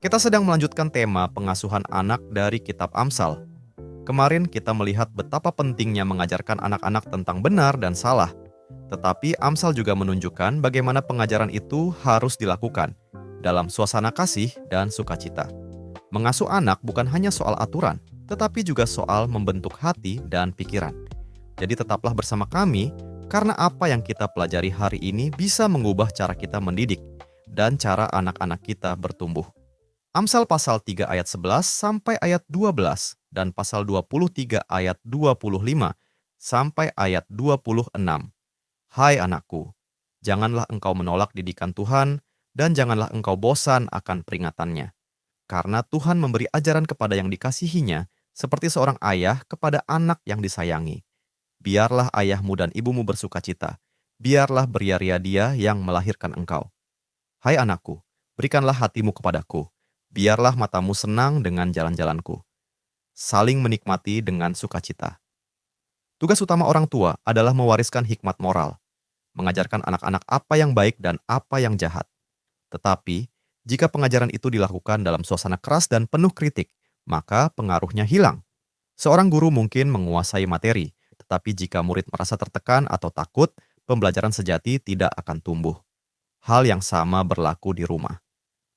Kita sedang melanjutkan tema pengasuhan anak dari kitab Amsal. Kemarin kita melihat betapa pentingnya mengajarkan anak-anak tentang benar dan salah. Tetapi Amsal juga menunjukkan bagaimana pengajaran itu harus dilakukan dalam suasana kasih dan sukacita. Mengasuh anak bukan hanya soal aturan, tetapi juga soal membentuk hati dan pikiran. Jadi tetaplah bersama kami, karena apa yang kita pelajari hari ini bisa mengubah cara kita mendidik dan cara anak-anak kita bertumbuh. Amsal pasal 3 ayat 11 sampai ayat 12 dan pasal 23 ayat 25 sampai ayat 26. Hai anakku, janganlah engkau menolak didikan Tuhan dan janganlah engkau bosan akan peringatannya. Karena Tuhan memberi ajaran kepada yang dikasihinya seperti seorang ayah kepada anak yang disayangi. Biarlah ayahmu dan ibumu bersukacita. Biarlah beria-ria dia yang melahirkan engkau. Hai anakku, berikanlah hatimu kepadaku. Biarlah matamu senang dengan jalan-jalanku. Saling menikmati dengan sukacita. Tugas utama orang tua adalah mewariskan hikmat moral, mengajarkan anak-anak apa yang baik dan apa yang jahat. Tetapi, jika pengajaran itu dilakukan dalam suasana keras dan penuh kritik, maka pengaruhnya hilang. Seorang guru mungkin menguasai materi, tetapi jika murid merasa tertekan atau takut, pembelajaran sejati tidak akan tumbuh. Hal yang sama berlaku di rumah.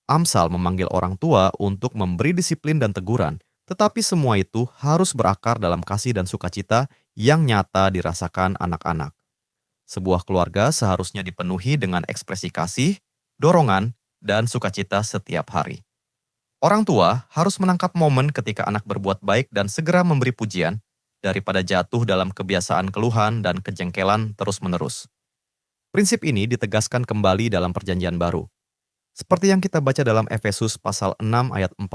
Amsal memanggil orang tua untuk memberi disiplin dan teguran, tetapi semua itu harus berakar dalam kasih dan sukacita yang nyata dirasakan anak-anak. Sebuah keluarga seharusnya dipenuhi dengan ekspresi kasih, dorongan, dan sukacita setiap hari. Orang tua harus menangkap momen ketika anak berbuat baik dan segera memberi pujian, daripada jatuh dalam kebiasaan keluhan dan kejengkelan terus-menerus. Prinsip ini ditegaskan kembali dalam Perjanjian Baru. Seperti yang kita baca dalam Efesus pasal 6 ayat 4.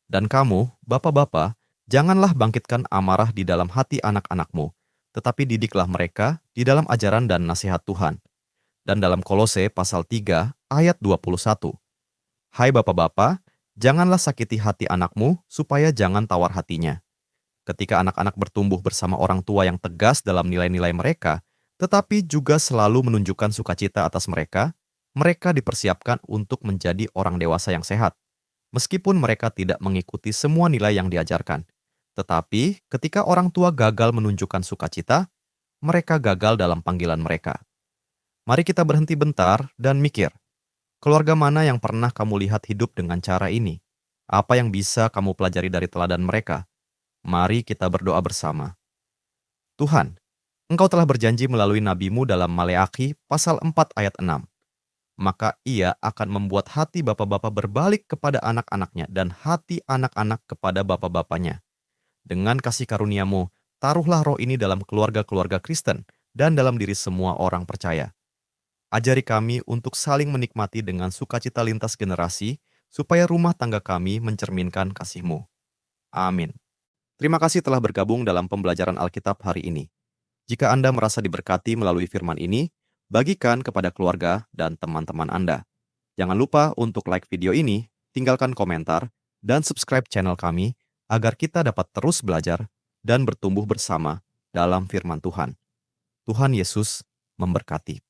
Dan kamu, bapak-bapak, janganlah bangkitkan amarah di dalam hati anak-anakmu, tetapi didiklah mereka di dalam ajaran dan nasihat Tuhan. Dan dalam Kolose pasal 3 ayat 21. Hai bapak-bapak, janganlah sakiti hati anakmu supaya jangan tawar hatinya. Ketika anak-anak bertumbuh bersama orang tua yang tegas dalam nilai-nilai mereka, tetapi juga selalu menunjukkan sukacita atas mereka, mereka dipersiapkan untuk menjadi orang dewasa yang sehat. Meskipun mereka tidak mengikuti semua nilai yang diajarkan. Tetapi ketika orang tua gagal menunjukkan sukacita, mereka gagal dalam panggilan mereka. Mari kita berhenti bentar dan mikir, keluarga mana yang pernah kamu lihat hidup dengan cara ini? Apa yang bisa kamu pelajari dari teladan mereka? Mari kita berdoa bersama. Tuhan, Engkau telah berjanji melalui nabimu dalam Maleakhi pasal 4 ayat 6. Maka ia akan membuat hati bapak-bapak berbalik kepada anak-anaknya dan hati anak-anak kepada bapak-bapaknya. Dengan kasih karuniamu, taruhlah roh ini dalam keluarga-keluarga Kristen dan dalam diri semua orang percaya. Ajari kami untuk saling menikmati dengan sukacita lintas generasi, supaya rumah tangga kami mencerminkan kasih-Mu. Amin. Terima kasih telah bergabung dalam pembelajaran Alkitab hari ini. Jika Anda merasa diberkati melalui firman ini, bagikan kepada keluarga dan teman-teman Anda. Jangan lupa untuk like video ini, tinggalkan komentar, dan subscribe channel kami agar kita dapat terus belajar dan bertumbuh bersama dalam firman Tuhan. Tuhan Yesus memberkati.